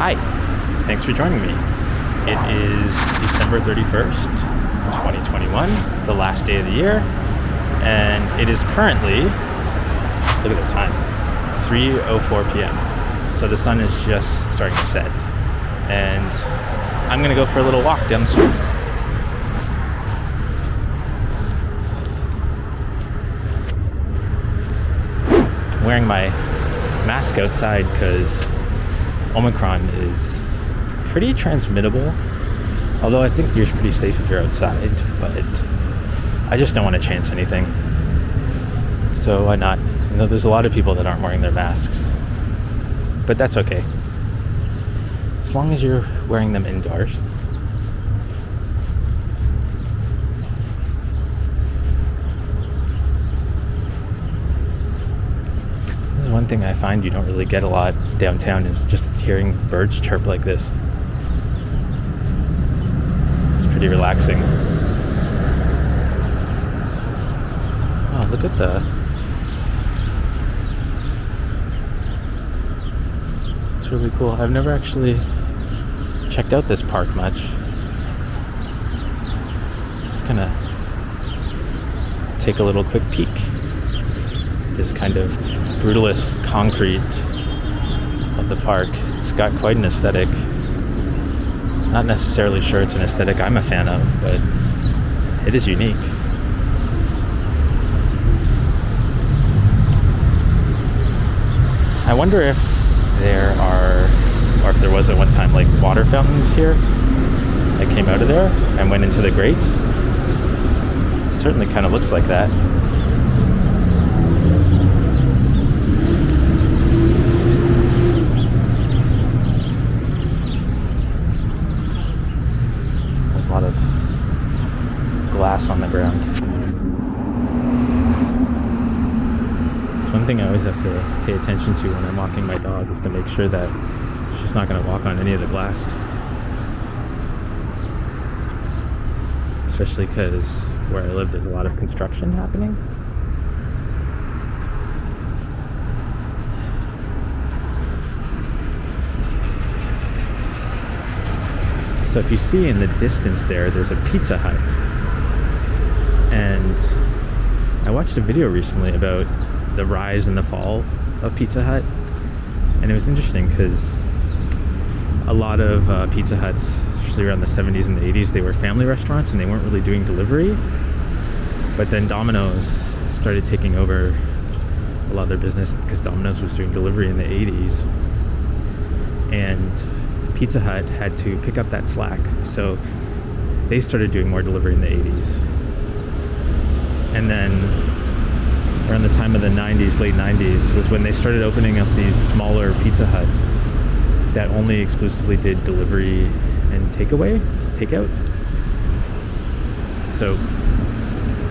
Hi, thanks for joining me. It is December 31st, 2021, the last day of the year, and it is currently, look at the time, 3:04 p.m. So the sun is just starting to set, and I'm gonna go for a little walk down the street. I'm wearing my mask outside because Omicron is pretty transmittable, although I think you're pretty safe if you're outside, but I just don't want to chance anything. So why not? You know, there's a lot of people that aren't wearing their masks, but that's okay. As long as you're wearing them indoors. One thing I find you don't really get a lot downtown is just hearing birds chirp like this. It's pretty relaxing. Oh, look at it's really cool. I've never actually checked out this park much. Just gonna take a little quick peek. This kind of brutalist concrete of the park. It's got quite an aesthetic. Not necessarily sure it's an aesthetic I'm a fan of, but it is unique. I wonder if there are, or if there was at one time, like water fountains here that came out of there and went into the grates. Certainly kind of looks like that. A lot of glass on the ground. It's one thing I always have to pay attention to when I'm walking my dog, is to make sure that she's not going to walk on any of the glass. Especially because where I live there's a lot of construction happening. So if you see in the distance there's a Pizza Hut. And I watched a video recently about the rise and the fall of Pizza Hut. And it was interesting because a lot of Pizza Huts, especially around the 70s and the 80s, they were family restaurants and they weren't really doing delivery. But then Domino's started taking over a lot of their business because Domino's was doing delivery in the 80s. And Pizza Hut had to pick up that slack, so they started doing more delivery in the 80s. And then around the time of the 90s, late 90s, was when they started opening up these smaller Pizza Huts that only exclusively did delivery and takeout. So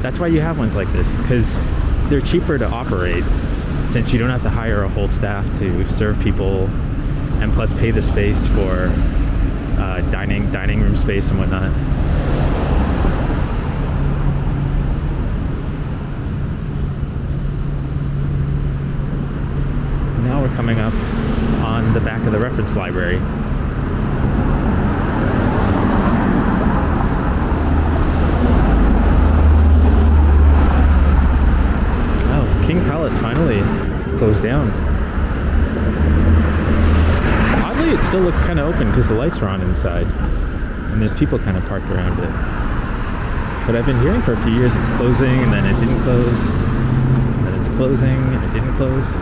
that's why you have ones like this, because they're cheaper to operate, since you don't have to hire a whole staff to serve people, and plus pay the space for dining room space and whatnot. Now we're coming up on the back of the reference library. Oh, King Palace finally closed down. It still looks kind of open because the lights are on inside and there's people kind of parked around it. But I've been hearing for a few years it's closing and then it didn't close, and then it's closing and it didn't close.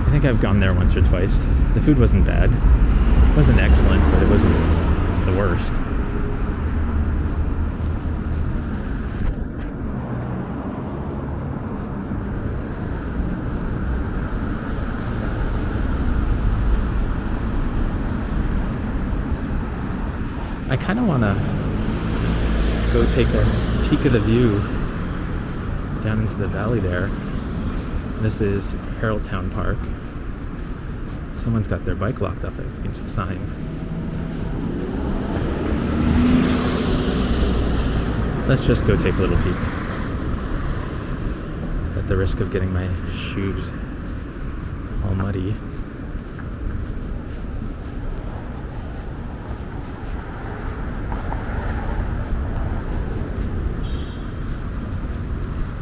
I think I've gone there once or twice. The food wasn't bad. It wasn't excellent, but it wasn't the worst. I kind of want to go take a peek of the view down into the valley there. This is Haroldtown Park. Someone's got their bike locked up against the sign. Let's just go take a little peek. at the risk of getting my shoes all muddy.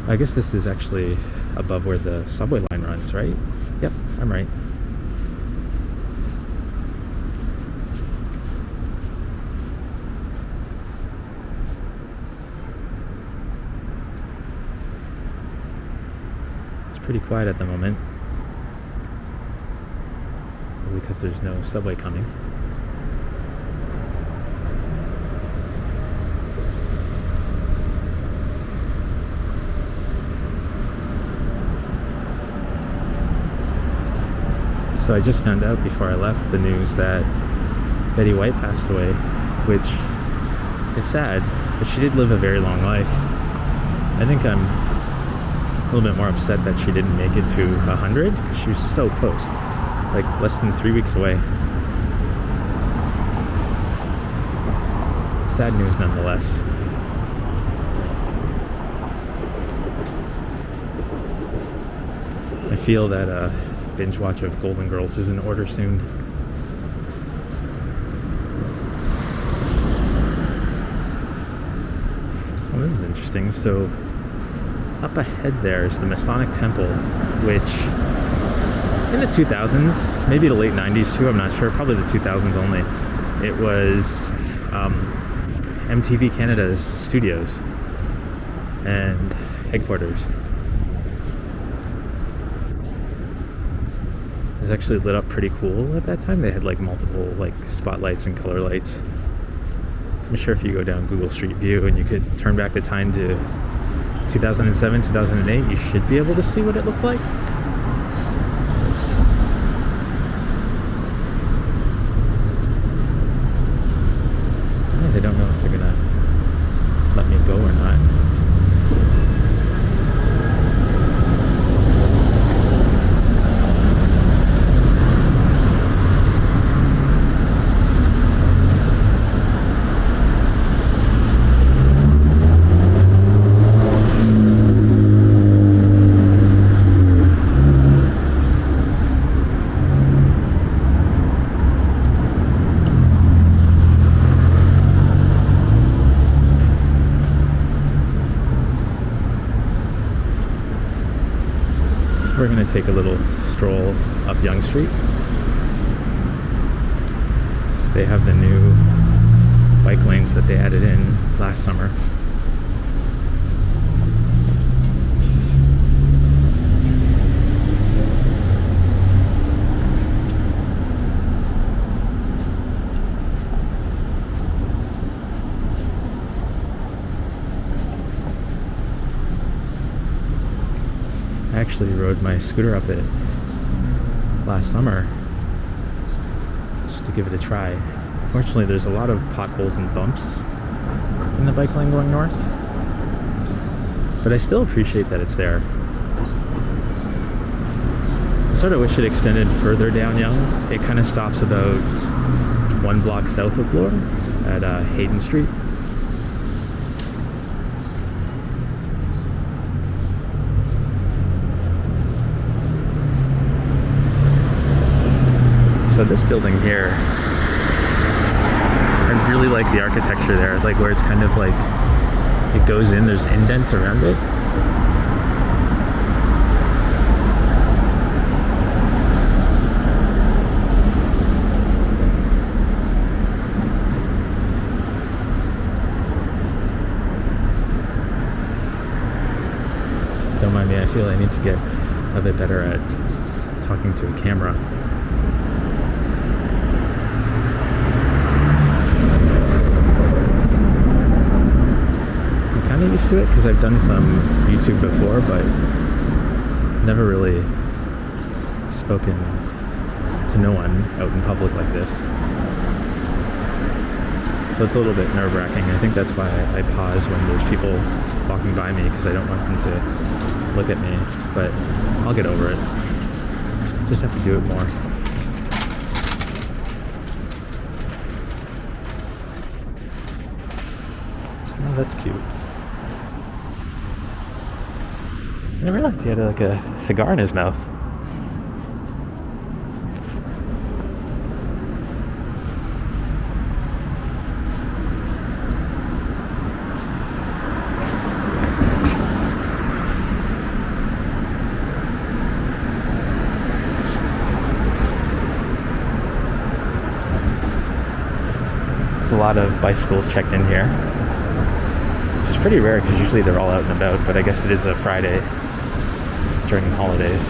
I guess this is actually above where the subway line runs, right? Yep, I'm right. It's pretty quiet at the moment, because there's no subway coming. So I just found out before I left the news that Betty White passed away, which, it's sad, but she did live a very long life. I think I'm a little bit more upset that she didn't make it to 100, because she was so close, like less than 3 weeks away. Sad news nonetheless. I feel that binge watch of Golden Girls is in order soon. Well, this is interesting. So up ahead there is the Masonic Temple, which in the 2000s, maybe the late 90s too, I'm not sure, probably the 2000s only, it was MTV Canada's studios and headquarters. It was actually lit up pretty cool at that time. They had like multiple like spotlights and color lights. I'm sure if you go down Google Street View and you could turn back the time to 2007, 2008, you should be able to see what it looked like. I don't know if they're gonna let me go or not. We're going to take a little stroll up Yonge Street. So they have the new bike lanes that they added in last summer. I actually rode my scooter up it last summer just to give it a try. Unfortunately, there's a lot of potholes and bumps in the bike lane going north, but I still appreciate that it's there. I sort of wish it extended further down Yonge. It kind of stops about 1 block south of Bloor at Hayden Street. So this building here, I really like the architecture there, like where it's kind of like, it goes in, there's indents around it. Don't mind me, I feel I need to get a bit better at talking to a camera. Used to it because I've done some YouTube before, but never really spoken to no one out in public like this. So it's a little bit nerve-wracking. I think that's why I pause when there's people walking by me, because I don't want them to look at me, but I'll get over it. Just have to do it more. Oh, that's cute. didn't realize he had like a cigar in his mouth. A lot of bicycles checked in here, which is pretty rare because usually they're all out and about, but I guess it is a Friday during the holidays.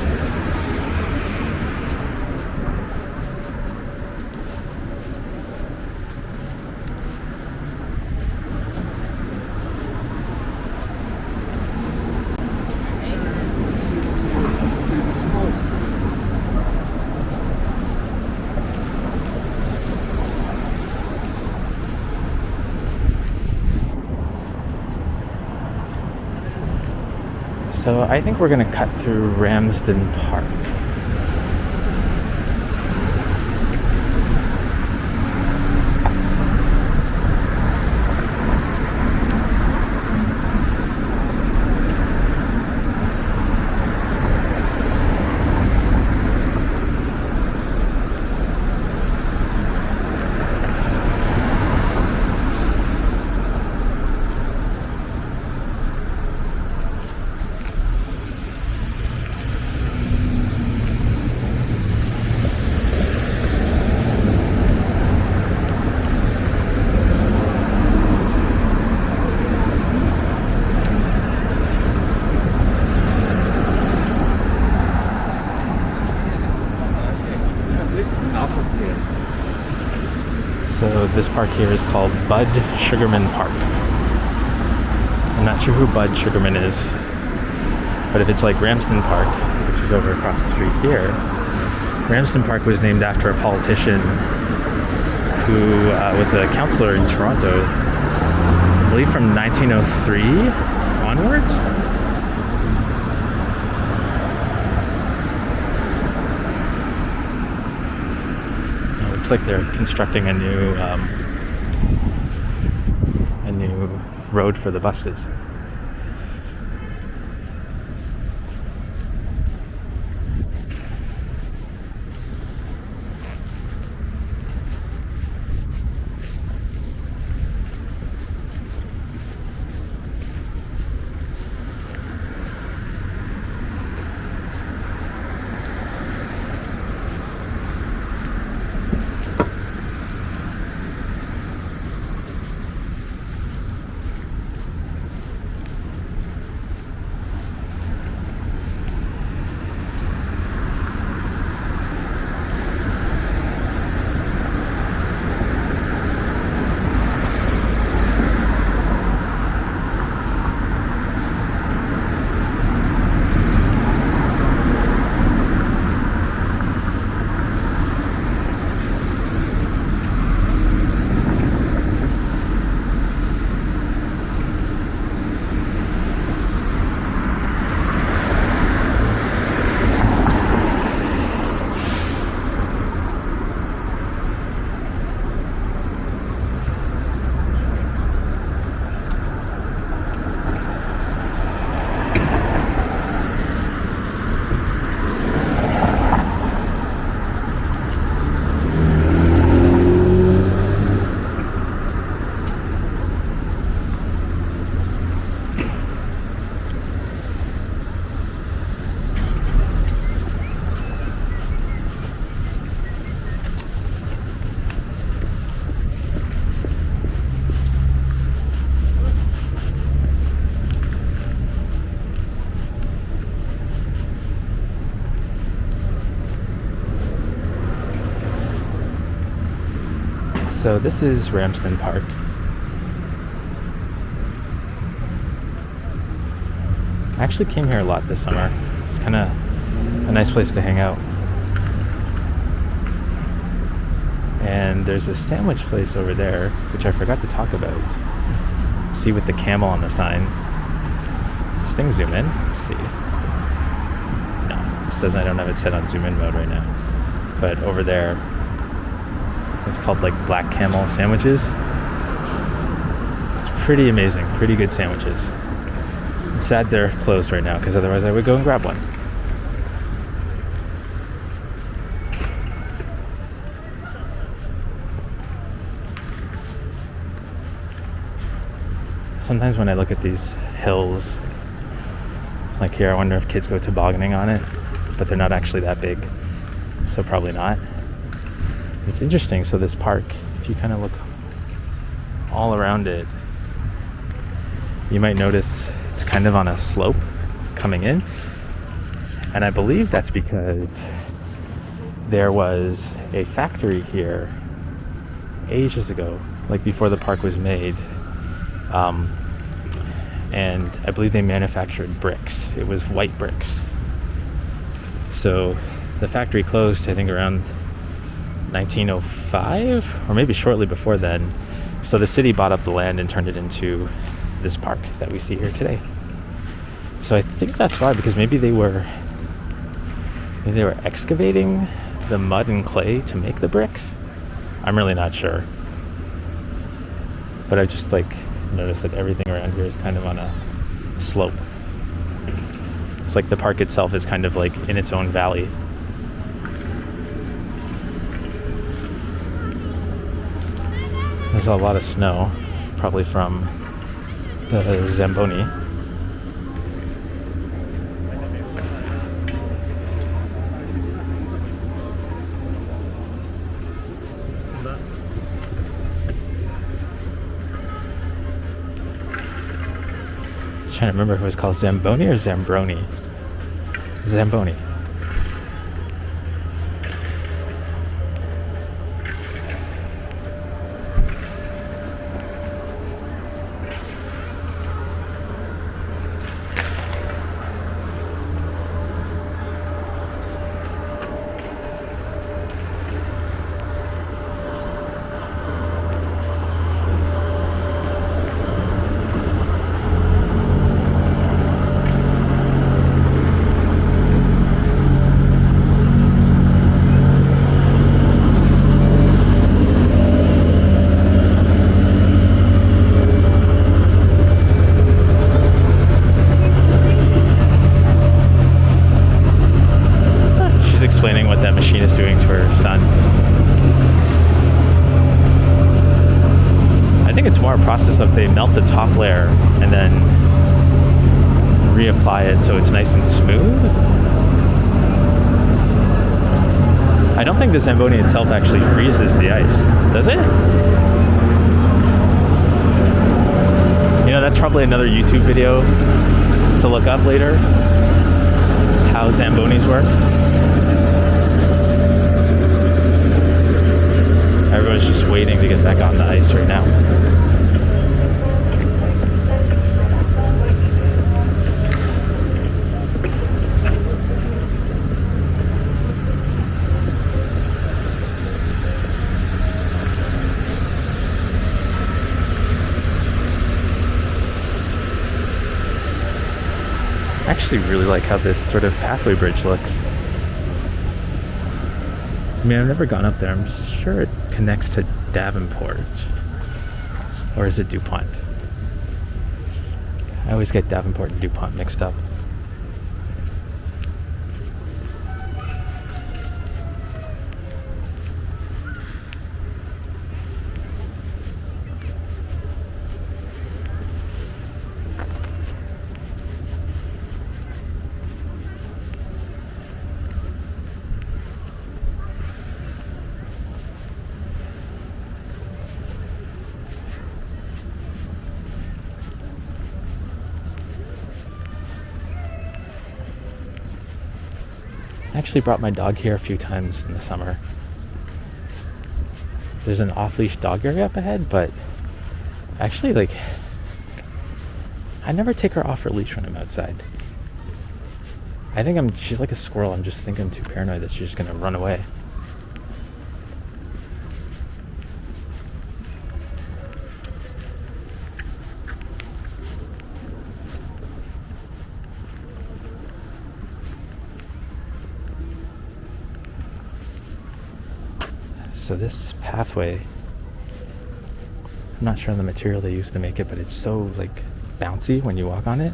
So I think we're going to cut through Ramsden Park. So this park here is called Bud Sugarman Park. I'm not sure who Bud Sugarman is, but if it's like Ramsden Park, which is over across the street here, Ramsden Park was named after a politician who was a councillor in Toronto, I believe from 1903 onwards. Looks like they're constructing a new road for the buses. So this is Ramsden Park. I actually came here a lot this summer. It's kind of a nice place to hang out. And there's a sandwich place over there, which I forgot to talk about. See with the camel on the sign. Does this thing zoom in? Let's see. No, this doesn't. I don't have it set on zoom in mode right now. But over there, it's called like Black Camel sandwiches. It's pretty amazing, pretty good sandwiches. I'm sad they're closed right now, because otherwise I would go and grab one. Sometimes when I look at these hills, like here, I wonder if kids go tobogganing on it, but they're not actually that big, so probably not. It's interesting. So this park, if you kind of look all around it, you might notice it's kind of on a slope coming in, and I believe that's because there was a factory here ages ago, like before the park was made. And I believe they manufactured bricks. It was white bricks. So the factory closed, I think, around 1905, or maybe shortly before then. So the city bought up the land and turned it into this park that we see here today. So I think that's why, because maybe they were excavating the mud and clay to make the bricks. I'm really not sure. But I just noticed that everything around here is kind of on a slope. It's like the park itself is kind of like in its own valley. There's a lot of snow, probably from the Zamboni. Trying to remember if it was called Zamboni or Zambroni. Zamboni. Explaining what that machine is doing to her son. I think it's more a process of they melt the top layer and then reapply it so it's nice and smooth. I don't think the Zamboni itself actually freezes the ice, does it? You know, that's probably another YouTube video to look up later, how Zambonis work. Everyone's just waiting to get back on the ice right now. I actually really like how this sort of pathway bridge looks. I mean, I've never gone up there. I'm sure it connects to Davenport. Or is it DuPont? I always get Davenport and DuPont mixed up. I actually brought my dog here a few times in the summer. There's an off-leash dog area up ahead, but actually, I never take her off her leash when I'm outside. I think she's like a squirrel. I'm just thinking I'm too paranoid that she's just gonna run away. So this pathway, I'm not sure on the material they used to make it, but it's so bouncy when you walk on it.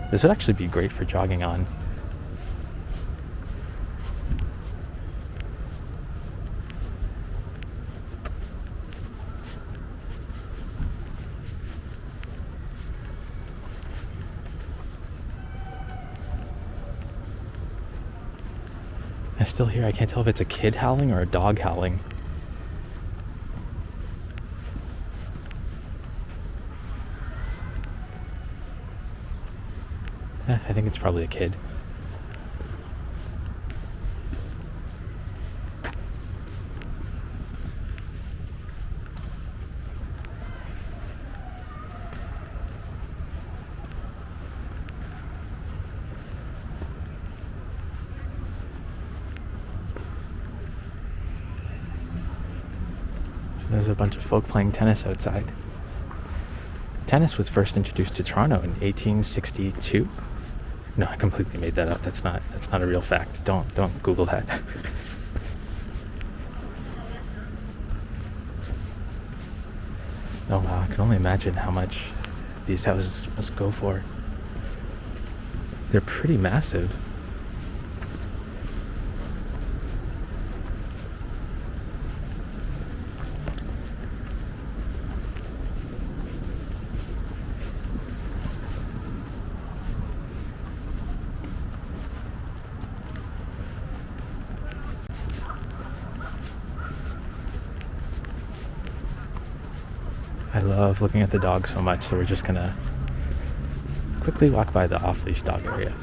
This would actually be great for jogging on. I still hear, I can't tell if it's a kid howling or a dog howling. I think it's probably a kid. There's a bunch of folk playing tennis outside. Tennis was first introduced to Toronto in 1862. No, I completely made that up. That's not a real fact. Don't Google that. Oh wow, I can only imagine how much these houses must go for. They're pretty massive. I love looking at the dogs so much, so we're just gonna quickly walk by the off-leash dog area.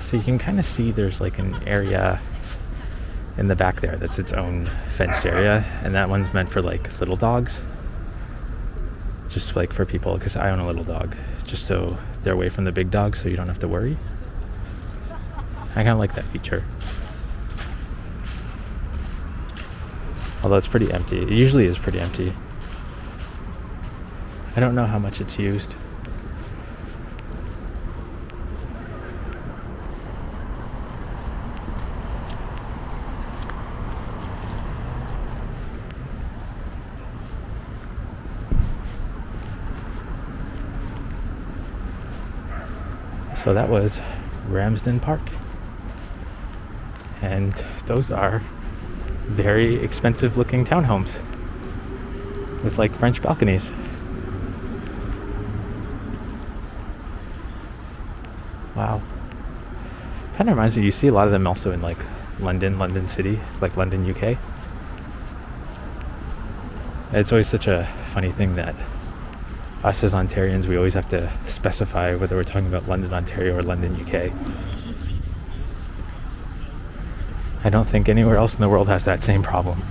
So you can kind of see there's like an area in the back there that's its own fenced area, and that one's meant for like little dogs, just like for people, because I own a little dog, just so they're away from the big dogs so you don't have to worry. I kind of like that feature, although it's pretty empty. It usually is pretty empty. I don't know how much it's used. So that was Ramsden Park. And those are very expensive looking townhomes with like French balconies. Wow. Kind of reminds me, you see a lot of them also in like London City, like London, UK. It's always such a funny thing that us as Ontarians, we always have to specify whether we're talking about London, Ontario or London, UK. I don't think anywhere else in the world has that same problem.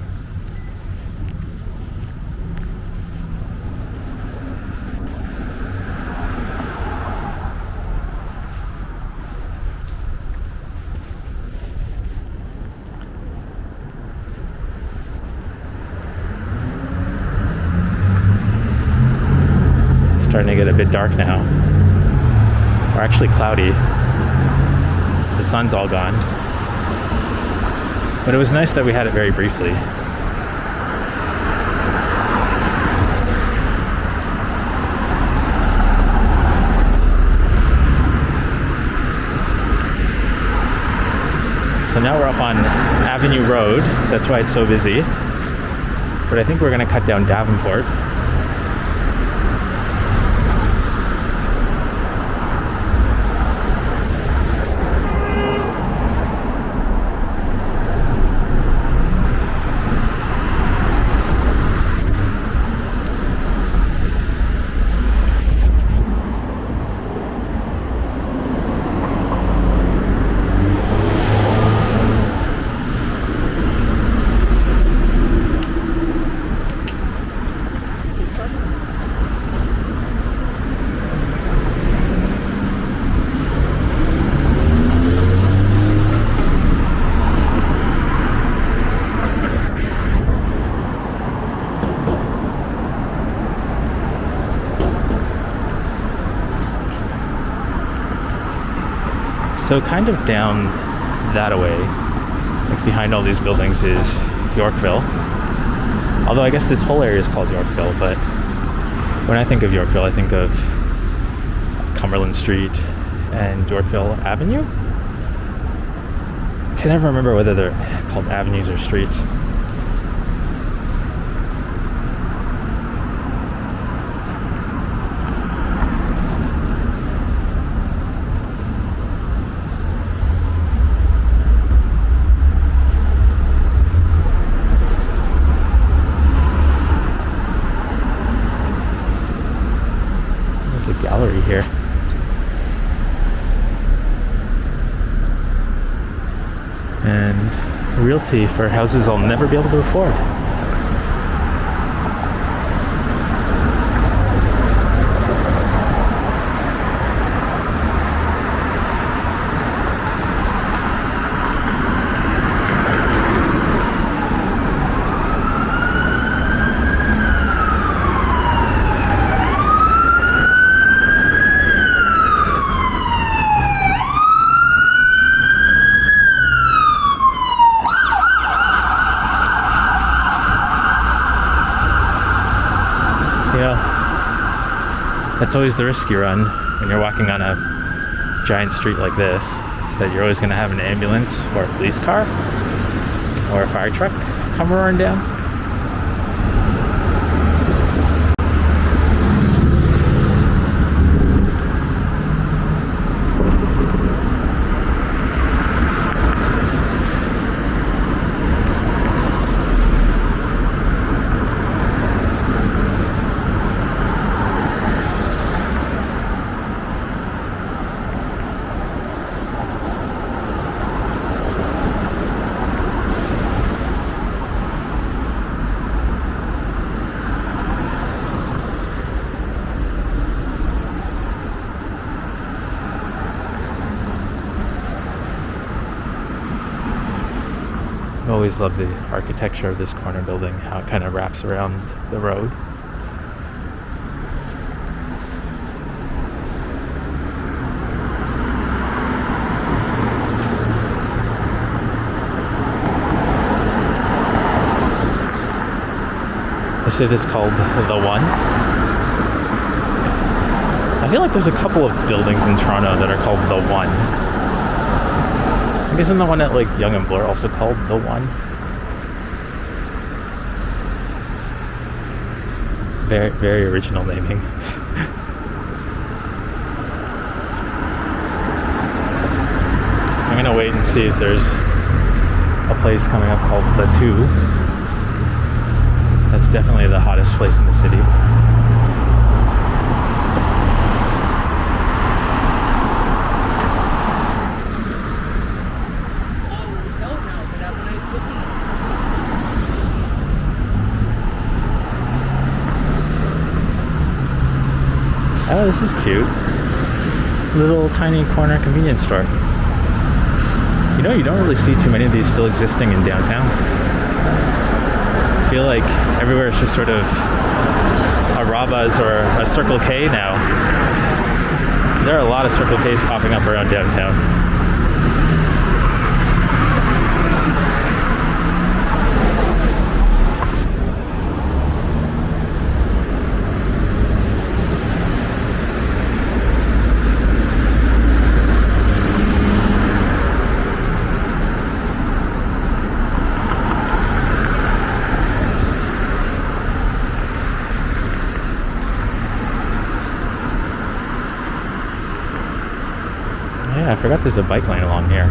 Starting to get a bit dark now, or actually cloudy. The sun's all gone, but it was nice that we had it very briefly. So now we're up on Avenue Road. That's why it's so busy. But I think we're going to cut down Davenport. So kind of down that way, like behind all these buildings, is Yorkville. Although I guess this whole area is called Yorkville, but when I think of Yorkville, I think of Cumberland Street and Yorkville Avenue. I can never remember whether they're called avenues or streets. There's a gallery here. And realty for houses I'll never be able to afford. That's always the risk you run when you're walking on a giant street like this, is that you're always going to have an ambulance or a police car or a fire truck come roaring down. I've always loved the architecture of this corner building, how it kind of wraps around the road. They say this is called The One. I feel like there's a couple of buildings in Toronto that are called The One. I guess isn't the one at like Yonge and Bloor also called The One? Very, very original naming. I'm gonna wait and see if there's a place coming up called The Two. That's definitely the hottest place in the city. Oh, this is cute. Little tiny corner convenience store. You know, you don't really see too many of these still existing in downtown. I feel like everywhere is just sort of a Rabas or a Circle K now. There are a lot of Circle Ks popping up around downtown. I forgot there's a bike lane along here.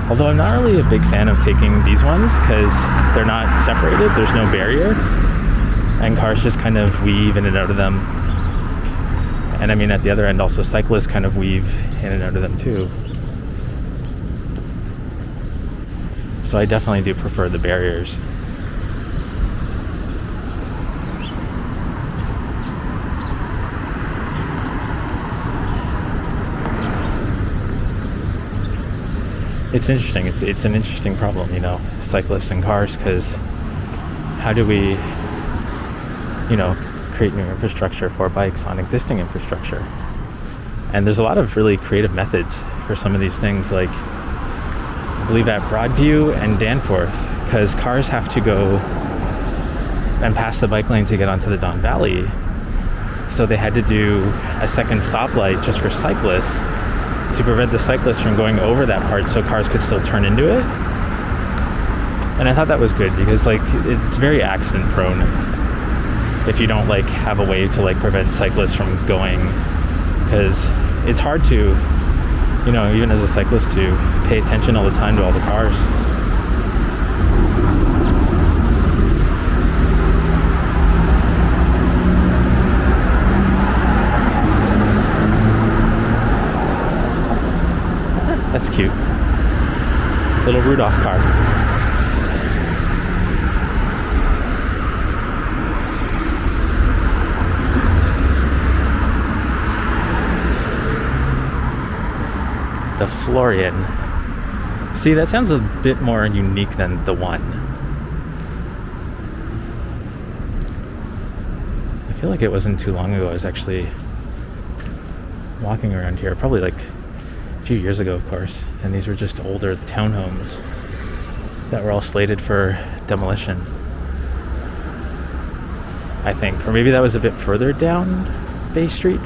Although I'm not really a big fan of taking these ones because they're not separated, there's no barrier, and cars just kind of weave in and out of them. And I mean at the other end also cyclists kind of weave in and out of them too. So I definitely do prefer the barriers. It's interesting. It's an interesting problem, you know, cyclists and cars, because how do we, you know, create new infrastructure for bikes on existing infrastructure? And there's a lot of really creative methods for for some of these things, like I believe at Broadview and Danforth, because cars have to go and pass the bike lane to get onto the Don Valley. So they had to do a second stoplight just for cyclists to prevent the cyclists from going over that part so cars could still turn into it. And I thought that was good because like it's very accident prone if you don't like have a way to like prevent cyclists from going, because it's hard to, you know, even as a cyclist, to pay attention all the time to all the cars. That's cute. It's a little Rudolph car. The Florian. See, that sounds a bit more unique than the one. I feel like it wasn't too long ago I was actually walking around here, probably like a few years ago, of course, and these were just older townhomes that were all slated for demolition, I think. Or maybe that was a bit further down Bay Street.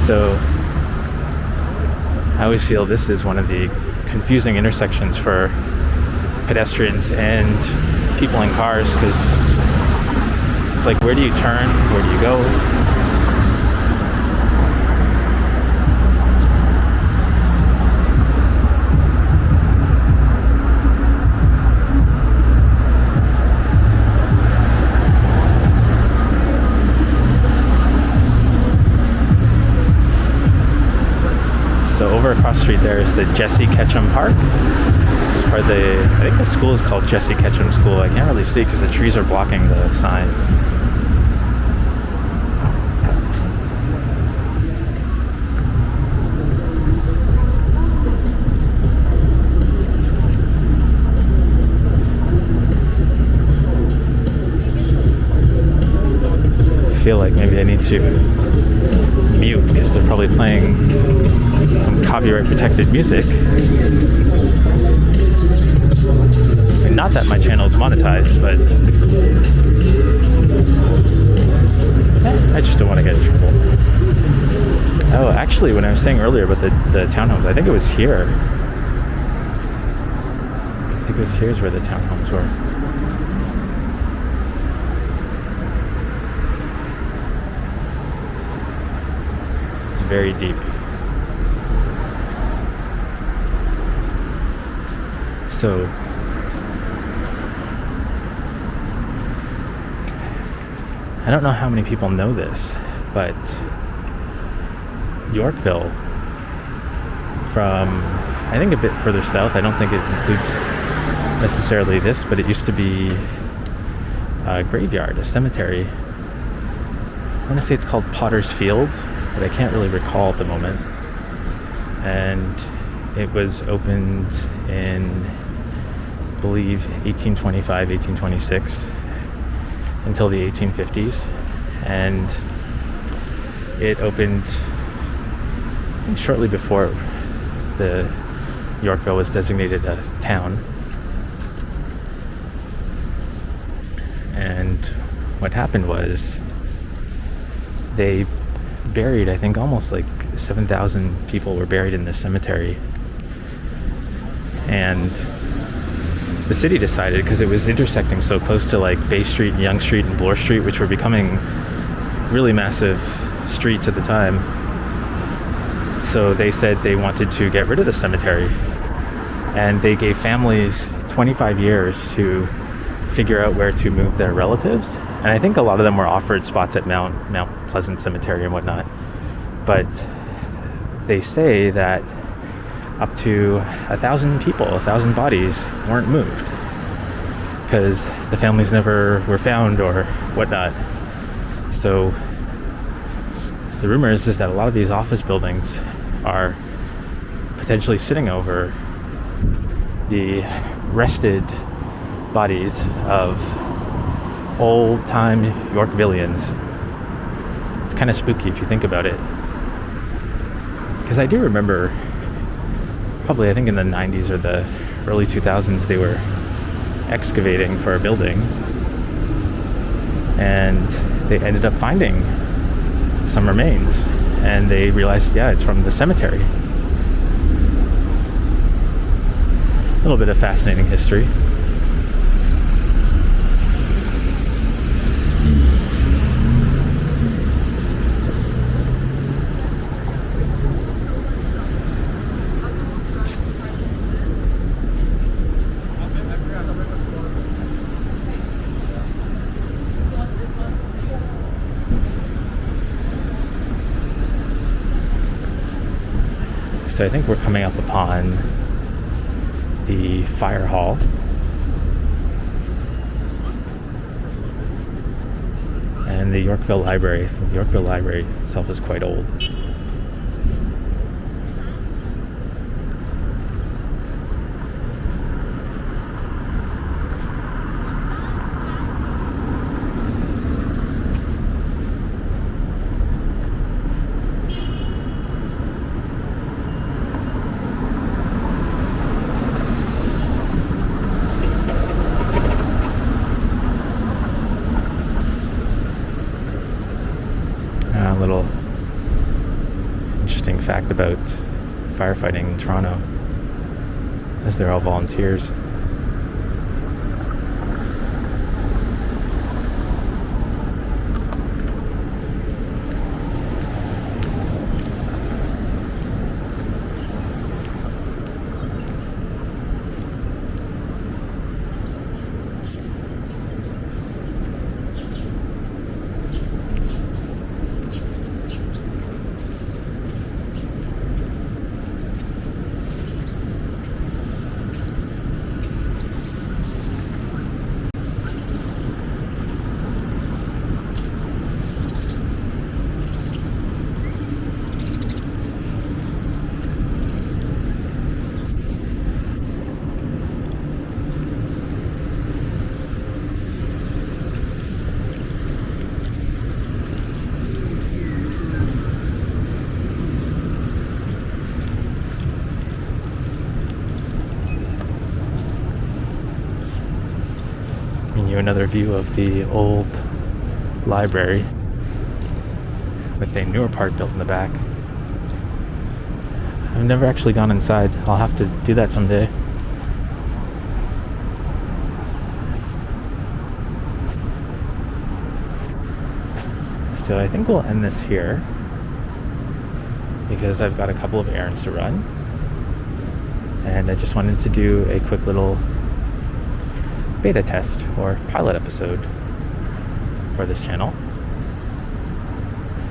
So I always feel this is one of the confusing intersections for pedestrians and people in cars, because it's like, where do you turn? Where do you go? So over across the street there is the Jesse Ketchum Park. It's part of the, I think the school is called Jesse Ketchum School. I can't really see because the trees are blocking the sign. I feel like maybe I need to mute because they're probably playing some copyright protected music. And not that my channel is monetized, but I just don't want to get in trouble. Oh, actually, when I was saying earlier about the townhomes, I think it was here. I think it was here's where the townhomes were. Very deep. So I don't know how many people know this, but Yorkville, from I think a bit further south, I don't think it includes necessarily this, but it used to be a graveyard, a cemetery. I want to say it's called Potter's Field, but I can't really recall at the moment. And it was opened in, I believe, 1825, 1826 until the 1850s. And it opened shortly before the Yorkville was designated a town. And what happened was they buried, I think, almost like 7,000 people were buried in this cemetery. And the city decided, because it was intersecting so close to like Bay Street and Yonge Street and Bloor Street, which were becoming really massive streets at the time. So they said they wanted to get rid of the cemetery, and they gave families 25 years to figure out where to move their relatives. And I think a lot of them were offered spots at Mount Pleasant Cemetery and whatnot. But they say that up to 1,000 people, 1,000 bodies weren't moved because the families never were found or whatnot. So the rumor is that a lot of these office buildings are potentially sitting over the rested bodies of old-time Yorkvillians. It's kind of spooky if you think about it. Because I do remember, probably I think in the 90s or the early 2000s, they were excavating for a building. And they ended up finding some remains. And they realized, yeah, it's from the cemetery. A little bit of fascinating history. So I think we're coming up upon the fire hall. And the Yorkville Library. I think the Yorkville Library itself is quite old. A little interesting fact about firefighting in Toronto is they're all volunteers. Another view of the old library with a newer part built in the back. I've never actually gone inside. I'll have to do that someday. So I think we'll end this here because I've got a couple of errands to run, and I just wanted to do a quick little beta test or pilot episode for this channel.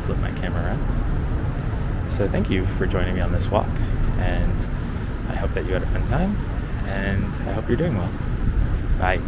Flip my camera around. So thank you for joining me on this walk, and I hope that you had a fun time, and I hope you're doing well. Bye.